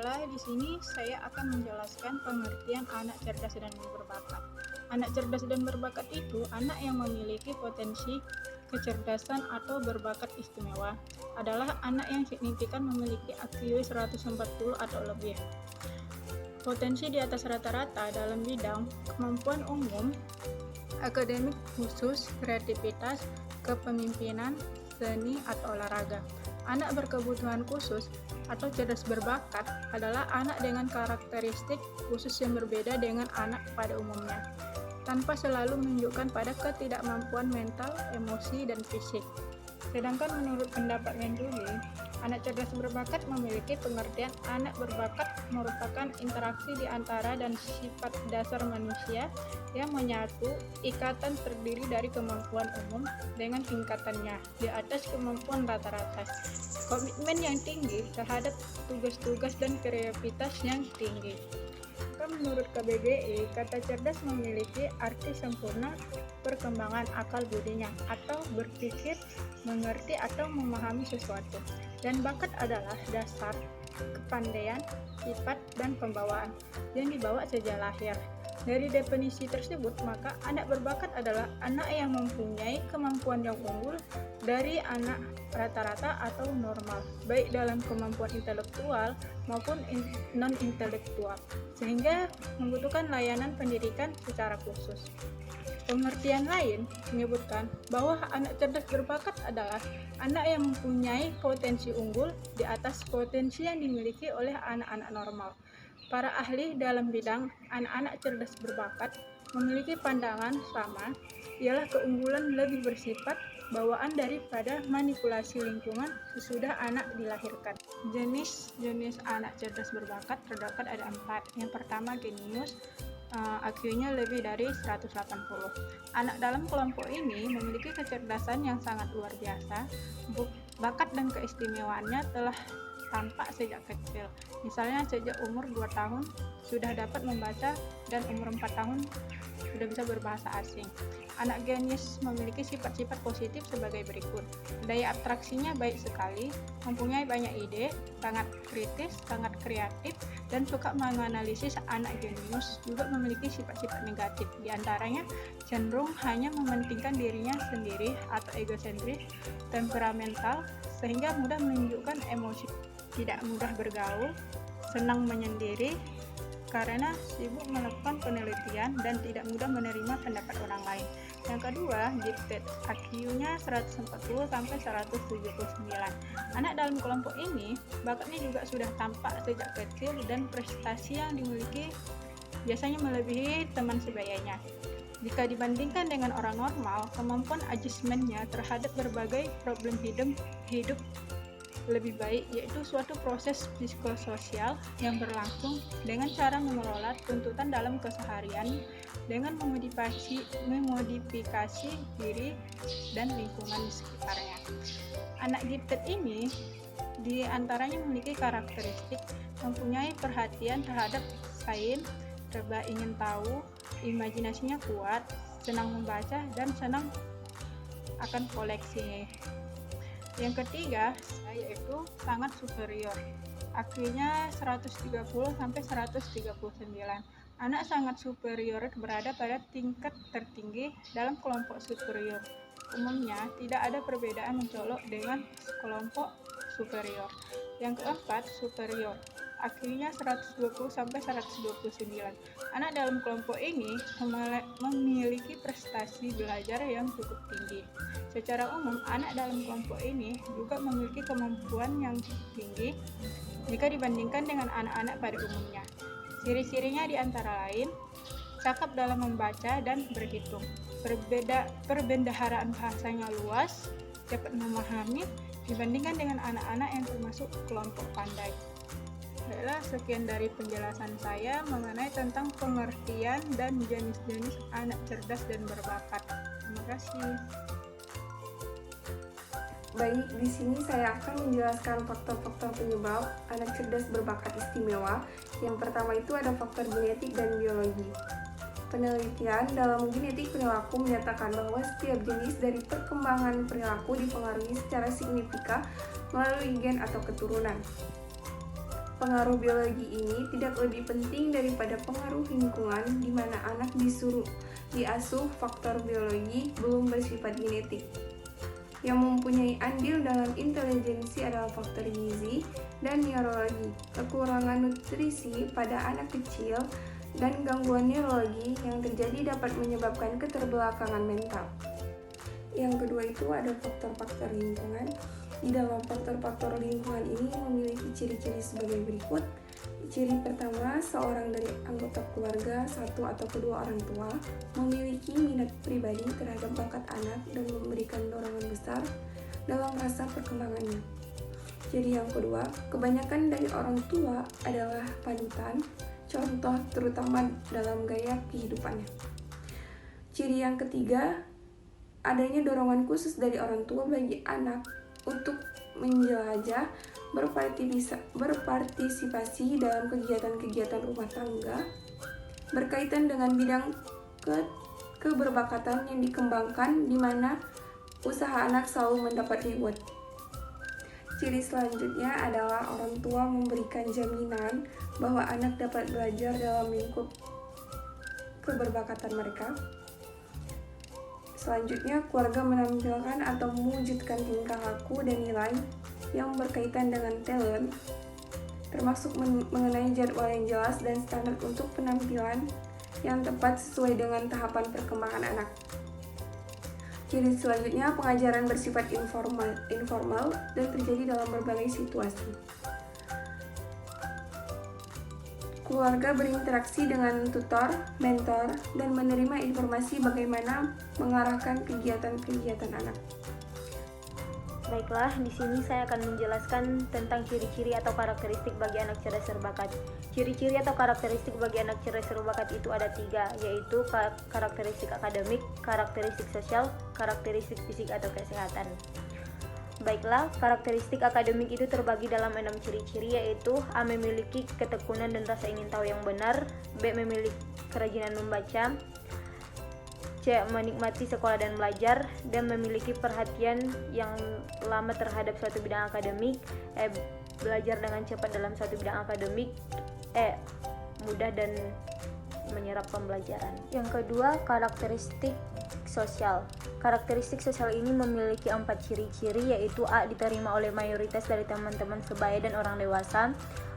Baiklah, di sini saya akan menjelaskan pengertian anak cerdas dan berbakat. Anak cerdas dan berbakat itu anak yang memiliki potensi kecerdasan atau berbakat istimewa. Adalah anak yang signifikan memiliki IQ 140 atau lebih. Potensi di atas rata-rata dalam bidang kemampuan umum, akademik khusus, kreativitas, kepemimpinan, seni atau olahraga. Anak berkebutuhan khusus atau cerdas berbakat adalah anak dengan karakteristik khusus yang berbeda dengan anak pada umumnya, tanpa selalu menunjukkan pada ketidakmampuan mental, emosi, dan fisik. Sedangkan menurut pendapat Menduli, anak cerdas berbakat memiliki pengertian anak berbakat merupakan interaksi di antara dan sifat dasar manusia yang menyatu ikatan terdiri dari kemampuan umum dengan tingkatannya di atas kemampuan rata-rata. Komitmen yang tinggi terhadap tugas-tugas dan kreativitas yang tinggi. Menurut KBBI, kata cerdas memiliki arti sempurna perkembangan akal budinya atau berpikir, mengerti atau memahami sesuatu. Dan bakat adalah dasar kepandaian, sifat, dan pembawaan yang dibawa sejak lahir. Dari definisi tersebut, maka anak berbakat adalah anak yang mempunyai kemampuan yang unggul dari anak rata-rata atau normal, baik dalam kemampuan intelektual maupun non-intelektual, sehingga membutuhkan layanan pendidikan secara khusus. Pengertian lain menyebutkan bahwa anak cerdas berbakat adalah anak yang mempunyai potensi unggul di atas potensi yang dimiliki oleh anak-anak normal. Para ahli dalam bidang anak-anak cerdas berbakat memiliki pandangan sama, ialah keunggulan lebih bersifat bawaan daripada manipulasi lingkungan sesudah anak dilahirkan. Jenis-jenis anak cerdas berbakat terdapat ada 4. Yang pertama genius, IQ-nya lebih dari 180. Anak dalam kelompok ini memiliki kecerdasan yang sangat luar biasa. Bakat dan keistimewaannya telah tampak sejak kecil. Misalnya sejak umur 2 tahun sudah dapat membaca dan umur 4 tahun sudah bisa berbahasa asing. Anak genius memiliki sifat-sifat positif sebagai berikut. Daya abstraksinya baik sekali, mempunyai banyak ide, sangat kritis, sangat kreatif, dan suka menganalisis. Anak genius juga memiliki sifat-sifat negatif, diantaranya cenderung hanya mementingkan dirinya sendiri atau egosentris, temperamental, sehingga mudah menunjukkan emosi, tidak mudah bergaul, senang menyendiri, karena sibuk melakukan penelitian dan tidak mudah menerima pendapat orang lain. Yang kedua, gifted, IQ-nya 140 sampai 179. Anak dalam kelompok ini bakatnya juga sudah tampak sejak kecil dan prestasi yang dimiliki biasanya melebihi teman sebayanya. Jika dibandingkan dengan orang normal, kemampuan adjustment-nya terhadap berbagai problem hidup lebih baik, yaitu suatu proses psikososial yang berlangsung dengan cara mengelola tuntutan dalam keseharian dengan memodifikasi diri dan lingkungan di sekitarnya. Anak gifted ini diantaranya memiliki karakteristik mempunyai perhatian terhadap sains, serba ingin tahu, imajinasinya kuat, senang membaca, dan senang akan koleksi. Yang ketiga yaitu sangat superior, IQ-nya 130 sampai 139. Anak sangat superior berada pada tingkat tertinggi dalam kelompok superior. Umumnya tidak ada perbedaan mencolok dengan kelompok superior. Yang keempat, superior, IQ-nya 120 sampai 129. Anak dalam kelompok ini memiliki prestasi belajar yang cukup tinggi. Secara umum, anak dalam kelompok ini juga memiliki kemampuan yang tinggi jika dibandingkan dengan anak-anak pada umumnya. Ciri-cirinya di antara lain, cakap dalam membaca dan berhitung, perbendaharaan bahasanya luas, dapat memahami dibandingkan dengan anak-anak yang termasuk kelompok pandai. Baiklah, sekian dari penjelasan saya mengenai tentang pengertian dan jenis-jenis anak cerdas dan berbakat. Terima kasih. Baik, di sini saya akan menjelaskan faktor-faktor penyebab anak cerdas berbakat istimewa. Yang pertama itu ada faktor genetik dan biologi. Penelitian dalam genetik perilaku menyatakan bahwa setiap jenis dari perkembangan perilaku dipengaruhi secara signifikan melalui gen atau keturunan. pengaruh biologi ini tidak lebih penting daripada pengaruh lingkungan di mana anak diasuh faktor biologi belum bersifat genetik. Yang mempunyai andil dalam intelijensi adalah faktor gizi dan neurologi. Kekurangan nutrisi pada anak kecil dan gangguan neurologi yang terjadi dapat menyebabkan keterbelakangan mental. Yang kedua itu ada faktor-faktor lingkungan. Di dalam faktor-faktor lingkungan ini memiliki ciri-ciri sebagai berikut. Ciri pertama, seorang dari anggota keluarga, satu atau kedua orang tua, memiliki minat pribadi terhadap bakat anak dan memberikan dorongan besar dalam rasa perkembangannya. Ciri yang kedua, kebanyakan dari orang tua adalah panutan, contoh terutama dalam gaya kehidupannya. Ciri yang ketiga, adanya dorongan khusus dari orang tua bagi anak untuk menjelajah, berpartisipasi dalam kegiatan-kegiatan rumah tangga berkaitan dengan bidang keberbakatan yang dikembangkan di mana usaha anak selalu mendapat reward. Ciri selanjutnya adalah orang tua memberikan jaminan bahwa anak dapat belajar dalam lingkup keberbakatan mereka. Selanjutnya, keluarga menampilkan atau mewujudkan tingkah laku dan nilai yang berkaitan dengan talent, termasuk mengenai jadwal yang jelas dan standar untuk penampilan yang tepat sesuai dengan tahapan perkembangan anak. Ciri selanjutnya, pengajaran bersifat informal dan terjadi dalam berbagai situasi. Keluarga berinteraksi dengan tutor, mentor, dan menerima informasi bagaimana mengarahkan kegiatan-kegiatan anak. Baiklah, di sini saya akan menjelaskan tentang ciri-ciri atau karakteristik bagi anak cerdas berbakat. Ciri-ciri atau karakteristik bagi anak cerdas berbakat itu ada 3, yaitu karakteristik akademik, karakteristik sosial, karakteristik fisik atau kesehatan. Baiklah, karakteristik akademik itu terbagi dalam 6 ciri-ciri, yaitu A. Memiliki ketekunan dan rasa ingin tahu yang benar, B. Memiliki kerajinan membaca, C. Menikmati sekolah dan belajar, dan memiliki perhatian yang lama terhadap suatu bidang akademik, E. Belajar dengan cepat dalam suatu bidang akademik, E. Mudah dan menyerap pembelajaran. Yang kedua, karakteristik sosial. Karakteristik sosial ini memiliki 4 ciri-ciri, yaitu A. Diterima oleh mayoritas dari teman-teman sebaya dan orang dewasa,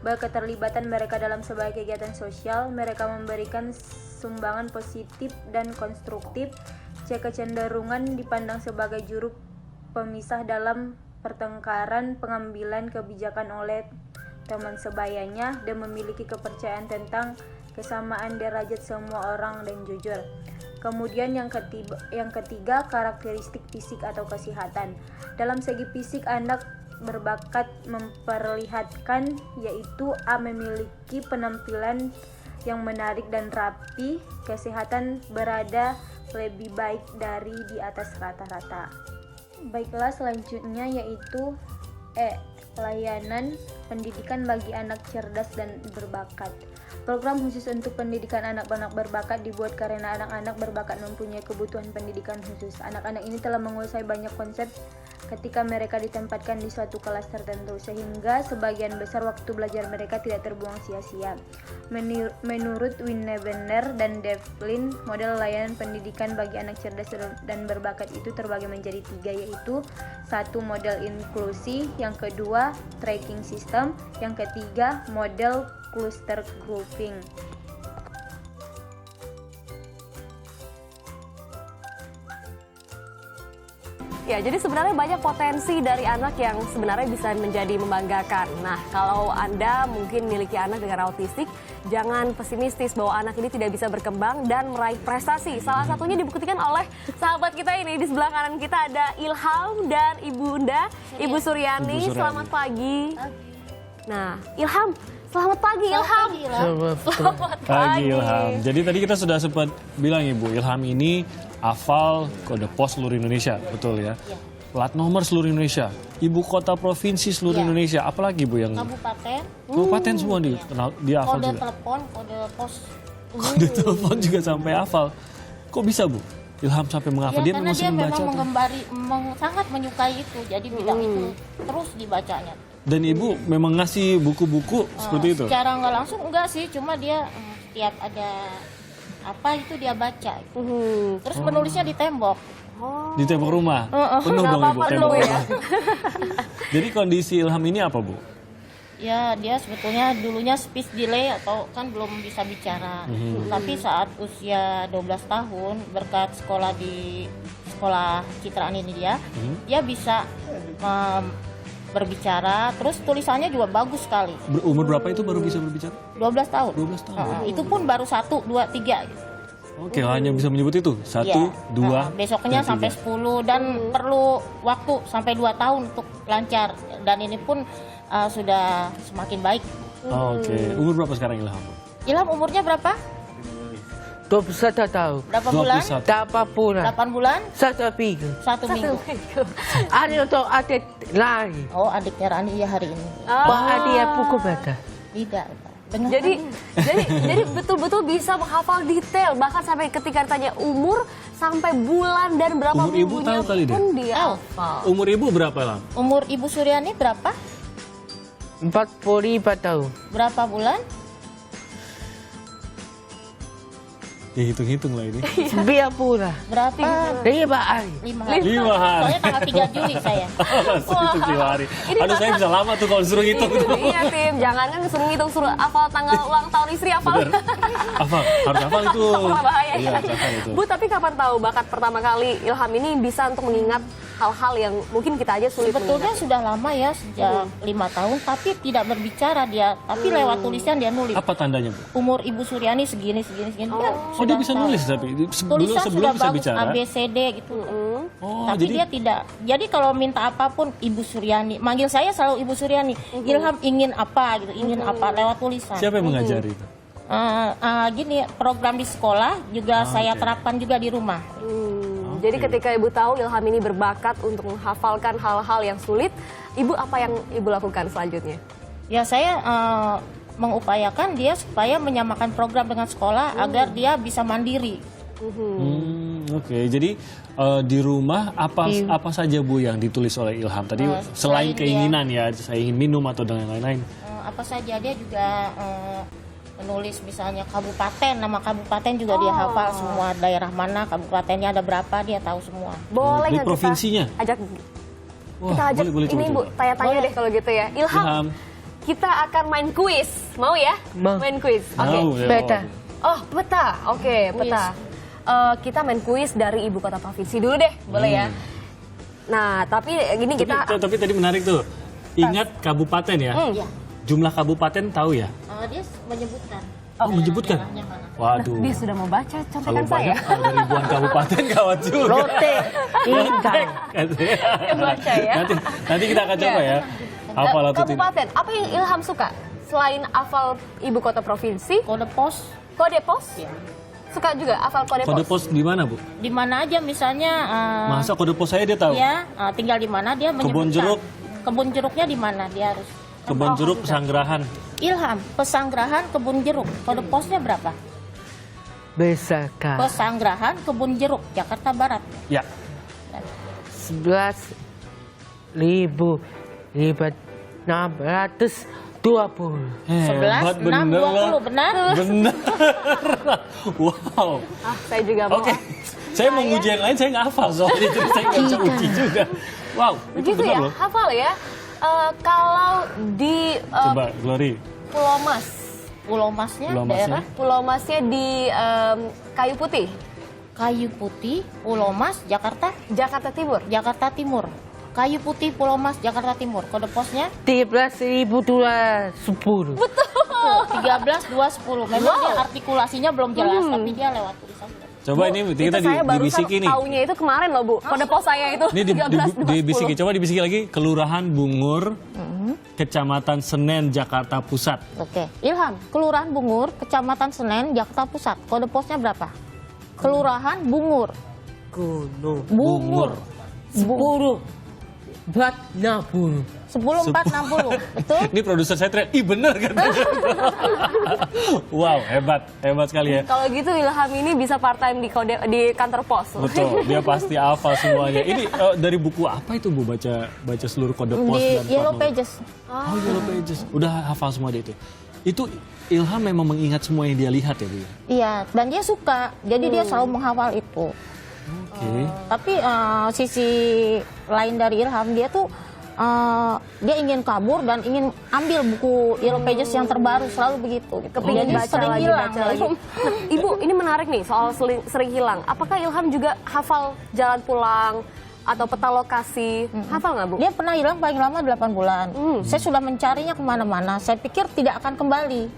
B. Keterlibatan mereka dalam sebagai kegiatan sosial, mereka memberikan sumbangan positif dan konstruktif, C. Kecenderungan dipandang sebagai juru pemisah dalam pertengkaran pengambilan kebijakan oleh teman sebayanya, dan memiliki kepercayaan tentang kesamaan derajat semua orang dan jujur. Kemudian yang ketiga, karakteristik fisik atau kesehatan. Dalam segi fisik, anak berbakat memperlihatkan, yaitu A. Memiliki penampilan yang menarik dan rapi, kesehatan berada lebih baik dari di atas rata-rata. Baiklah, selanjutnya yaitu E. Layanan pendidikan bagi anak cerdas dan berbakat. Program khusus untuk pendidikan anak-anak berbakat dibuat karena anak-anak berbakat mempunyai kebutuhan pendidikan khusus. Anak-anak ini telah menguasai banyak konsep ketika mereka ditempatkan di suatu kelas tertentu, sehingga sebagian besar waktu belajar mereka tidak terbuang sia-sia. Menurut Winnevener dan Devlin, model layanan pendidikan bagi anak cerdas dan berbakat itu terbagi menjadi 3, yaitu 1. Model inklusi, yang kedua tracking system, yang ketiga model cluster grouping. Ya, jadi sebenarnya banyak potensi dari anak yang sebenarnya bisa menjadi membanggakan. Nah, kalau Anda mungkin memiliki anak dengan autistik, jangan pesimistis bahwa anak ini tidak bisa berkembang dan meraih prestasi. Salah satunya dibuktikan oleh sahabat kita ini. Di sebelah kanan kita ada Ilham dan Ibunda, Ibu Suryani. Selamat pagi. Nah, Ilham, selamat pagi Ilham. Selamat pagi Ilham. Jadi tadi kita sudah sempat bilang Ibu, Ilham ini hafal kode pos seluruh Indonesia, betul ya? Plat nomor seluruh Indonesia, ibu kota provinsi seluruh Indonesia, apalagi Bu yang kabupaten semua dia hafal kode juga. telepon, kode pos. Kode telepon juga sampai hafal. Kok bisa Bu? Ilham sampai menghafal, dia Karena memang dia sering memang baca. sangat menyukai itu, jadi bidang itu terus dibacanya. Dan Ibu memang ngasih buku-buku seperti itu? Secara nggak langsung enggak sih, cuma dia tiap ada apa itu dia baca. Terus menulisnya di tembok. Di tembok rumah? Penuh dong Ibu tembok rumah. Jadi kondisi Ilham ini apa Bu? Ya dia sebetulnya dulunya speech delay atau kan belum bisa bicara. Tapi saat usia 12 tahun berkat sekolah di sekolah citraan ini dia bisa berbicara, terus tulisannya juga bagus sekali. Umur berapa itu baru bisa berbicara? 12 tahun. 12 tahun. Itu pun baru 1, 2, 3 gitu. Oke, hanya bisa menyebut itu? 1, Iya. 2, besoknya dan sampai 3. 10 dan perlu waktu sampai 2 tahun untuk lancar. Dan ini pun sudah semakin baik. Oke, umur berapa sekarang Ilham? Ilham umurnya berapa? 21 tahun. Berapa bulan? 21. 8 bulan. 8 bulan? 1 minggu. 1 minggu. Ada untuk adik lari. Oh, adiknya Rani ya hari ini. Pak adik yang pukul beda. Tidak. Dengar Jadi Rani. jadi betul-betul bisa menghafal detail, bahkan sampai ketika ditanya umur sampai bulan dan berapa Umur Ibu minggunya tahu kali deh. pun dia Tahu. hafal. Umur Ibu berapa Ilham? Umur Ibu Suryani berapa? 45 tahun. Berapa bulan? Ya hitung-hitung lah ini. 9 bulan. Berapa? 5 hari. 5 hari. 5 hari. Soalnya tanggal 3 Juli saya. Langsung hitung 5 hari. Aduh saya bisa lama tuh kalau suruh hitung. Iya Tim, jangan kan suruh ngitung, suruh hafal tanggal ulang tahun istri hafal. Bener. Hafal, harus hafal itu. Wah, bahaya. Iya, harus hafal itu. Bu, tapi kapan tahu bakat pertama kali Ilham ini bisa untuk mengingat hal-hal yang mungkin kita aja sulit Sebetulnya mengingat? sudah lama ya, sejak 5 tahun, tapi tidak berbicara dia. Tapi lewat tulisan dia nulis. Apa tandanya Bu? Umur Ibu Suryani segini. Dia Oh dia sudah bisa tahu. nulis tapi Tulisan sebelum sudah bisa bagus, bicara. ABCD gitu. Oh Tapi jadi dia tidak. Jadi kalau minta apapun Ibu Suryani, manggil saya selalu Ibu Suryani. Ilham ingin apa gitu, ingin apa lewat tulisan. siapa yang mengajari itu? Gini, program di sekolah juga saya terapkan juga di rumah. Jadi ketika Ibu tahu Ilham ini berbakat untuk menghafalkan hal-hal yang sulit, Ibu apa yang Ibu lakukan selanjutnya? Ya saya mengupayakan dia supaya menyamakan program dengan sekolah agar dia bisa mandiri. Oke, jadi di rumah apa saja Bu yang ditulis oleh Ilham tadi selain selain keinginan ya, saya ingin minum atau dan lain-lain. Apa saja dia juga menulis misalnya kabupaten, nama kabupaten juga dia hafal semua, daerah mana, kabupatennya ada berapa dia tahu semua. Boleh Di nggak provinsinya? ajak Wah, kita ajak boleh, ini coba. Bu, tanya-tanya deh kalau gitu ya. Ilham, kita akan main kuis. Mau ya? Mau. Main kuis. Oke. Mau, ya. Beda. Oh, peta. Oke, peta. Kita main kuis dari ibu kota provinsi dulu deh, boleh ya? Nah, tapi gini kita Tapi tadi menarik tuh. Ingat kabupaten ya? Iya. Jumlah kabupaten tahu ya? Dia menyebutkan. Oh, menyebutkan? daerahnya mana. Waduh. dia sudah mau baca Kalau contekan saya. banyak, kalau ada ribuan kabupaten gawat juga. Rote. Indah. Baca ya. Nanti kita akan coba ya. Hafal atau tidak. Kabupaten, apa yang Ilham suka? Selain hafal ibu kota provinsi, Kode pos kode pos? Suka juga hafal kode, Kode pos? pos di mana Bu? di mana aja misalnya Masa kode pos saya dia tahu? ya tinggal di mana dia menyebutkan. Kebun jeruk. Kebun jeruknya di mana dia harus. Kebun jeruk Pesanggerahan. Ilham, Pesanggerahan Kebun Jeruk. Kode posnya berapa? Besarkan. Pesanggerahan Kebun Jeruk, Jakarta Barat. Ya. 11.620. 11, 6, 20, benar? Benar. Wow. Saya juga mau. Oke. Saya mau uji yang lain, saya nggak hafal soalnya, jadi saya nggak bisa uji juga. Wow, itu Begitu benar ya, loh. hafal ya. Kalau di Coba, Glory. Pulau Mas, Pulau Masnya, Pulau Masnya. daerah Pulau Masnya di Kayu Putih, Kayu Putih, Pulau Mas, Jakarta, Jakarta Timur. Jakarta Timur. Kayu Putih, Pulau Mas, Jakarta Timur. Kode posnya 13.210. 13.210. Memang dia artikulasinya belum jelas, tapi dia lewat tulisan. Coba ini kita Itu saya barusan dibisiki nih. taunya itu kemarin loh Bu. Kode pos saya itu Ini 13.210. dibisiki, coba dibisiki lagi. Kelurahan Bungur, Kecamatan Senen, Jakarta Pusat. Oke, Ilham, Kelurahan Bungur, Kecamatan Senen, Jakarta Pusat. Kode posnya berapa? Kelurahan Bungur. Gunung. Bungur. 10. 10.460. 10.460, betul? Ini produser saya teriak, ih bener kan? Wow, hebat sekali ya. Kalau gitu Ilham ini bisa part time di kantor pos. Betul, dia pasti hafal semuanya. Ini dari buku apa itu Bu, baca seluruh kode pos Di dan Yellow plat nomor? Pages. Oh, Yellow Pages. Udah hafal semua dia itu. Itu Ilham memang mengingat semua yang dia lihat ya Bu? Iya, dan dia suka, jadi dia selalu menghafal itu. Oke. Tapi sisi lain dari Ilham, dia tuh dia ingin kabur dan ingin ambil buku Yellow Pages yang terbaru, selalu begitu. Kepingin Jadi baca sering lagi, hilang. baca lagi. Ibu, ini menarik nih soal sering hilang. Apakah Ilham juga hafal jalan pulang atau peta lokasi? Hafal nggak Bu? Dia pernah hilang paling lama 8 bulan. Saya sudah mencarinya kemana-mana. Saya pikir tidak akan kembali.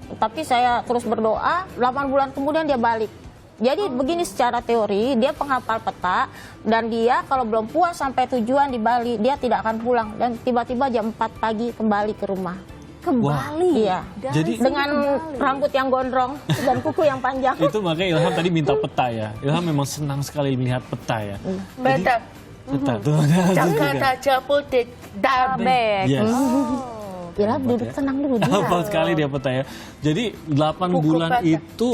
Tapi saya terus berdoa, 8 bulan kemudian dia balik. Jadi begini secara teori, dia penghafal peta dan dia kalau belum puas sampai tujuan di Bali, dia tidak akan pulang dan tiba-tiba jam 4 pagi kembali ke rumah. Kembali. Iya. Jadi Dengan rambut yang gondrong dan kuku yang panjang. itu makanya Ilham tadi minta peta ya. Ilham memang senang sekali melihat peta ya. Peta. Peta tuh. Jakarta, Jabodetabek. Tabek. Yes. Ilham duduk tenang dulu dia. Hafal sekali dia peta ya. Jadi 8 Buku bulan peta. itu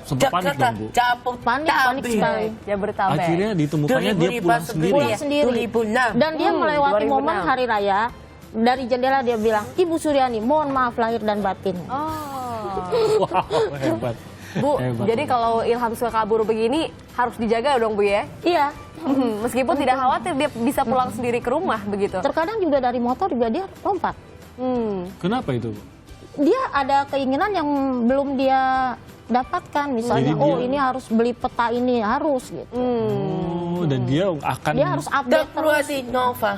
sempat panik Jakarta, dong Bu. Panik sekali. Jabodetabek. Akhirnya ditemukannya dia pulang sendiri. Pulang sendiri. 2006. Dan dia melewati 2006. momen hari raya. Dari jendela dia bilang, Ibu Suryani, mohon maaf lahir dan batin. Oh. Wow, hebat. Bu, Hebat. jadi kalau Ilham suka kabur begini harus dijaga dong Bu ya. Iya. Meskipun tidak khawatir dia bisa pulang sendiri ke rumah begitu. Terkadang juga dari motor juga dia lompat. Kenapa itu Bu? Dia ada keinginan yang belum dia dapatkan. Misalnya, Jadi dia- ini harus beli peta ini, harus gitu. Oh, dan dia akan Dia harus update terus. Dapruasi Nova.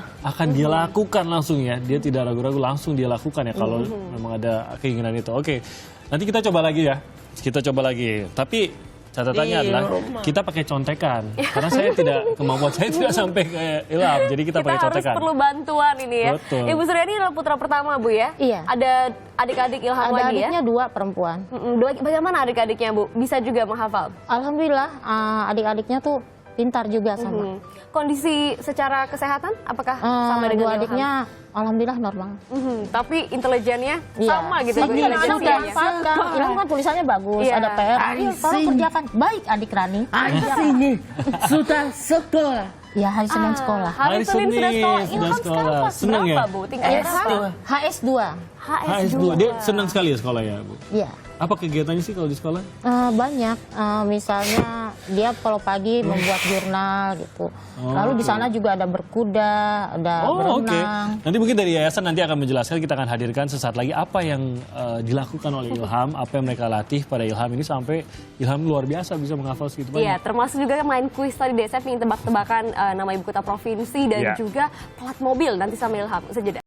dia lakukan langsung ya. Dia tidak ragu-ragu, langsung dia lakukan ya kalau memang ada keinginan itu. Oke, nanti kita coba lagi ya. Kita coba lagi. Tapi catatannya Di adalah rumah. kita pakai contekan. Karena saya kemampuan saya tidak sampai kayak Ilham. Jadi kita Kita pakai harus contekan. perlu bantuan ini ya. Betul. Ibu Suryani adalah putra pertama Bu ya? Iya. Ada adik-adik Ilham Ada lagi ya? adiknya 2 perempuan. Bagaimana adik-adiknya Bu? Bisa juga menghafal? Alhamdulillah adik-adiknya tuh pintar juga sama. Kondisi secara kesehatan apakah sama Dua dengan Ilham? adiknya alhamdulillah normal. Tapi intelijennya Iya. sama gitu Bu, Tapi kadang-kadang intelijensianya. dimanfaatkan. Ilham kan tulisannya bagus, Iya. ada PR. I Iya, tolong see. kerjakan. Baik adik Rani. Di sini sudah sekolah. Ya hari Senin sekolah. Hari Senin sudah sekolah. sudah Ilham sekolah. sekarang kelas Senang berapa ya? Bu? Tingkat S2. HS2. HS2. Dia senang sekali ya sekolah ya Bu? Iya. Apa kegiatannya sih kalau di sekolah? Banyak. Misalnya dia kalau pagi membuat jurnal gitu. Lalu di sana juga ada berkuda, ada Oh, oke. berenang. Nanti mungkin dari yayasan nanti akan menjelaskan, kita akan hadirkan sesaat lagi apa yang dilakukan oleh Ilham, apa yang mereka latih pada Ilham ini sampai Ilham luar biasa bisa menghafal segitu Iya, banyak. termasuk juga main kuis tadi saya ingin tebak-tebakan nama ibu kota provinsi dan Iya. juga plat mobil nanti sama Ilham. Usai jeda.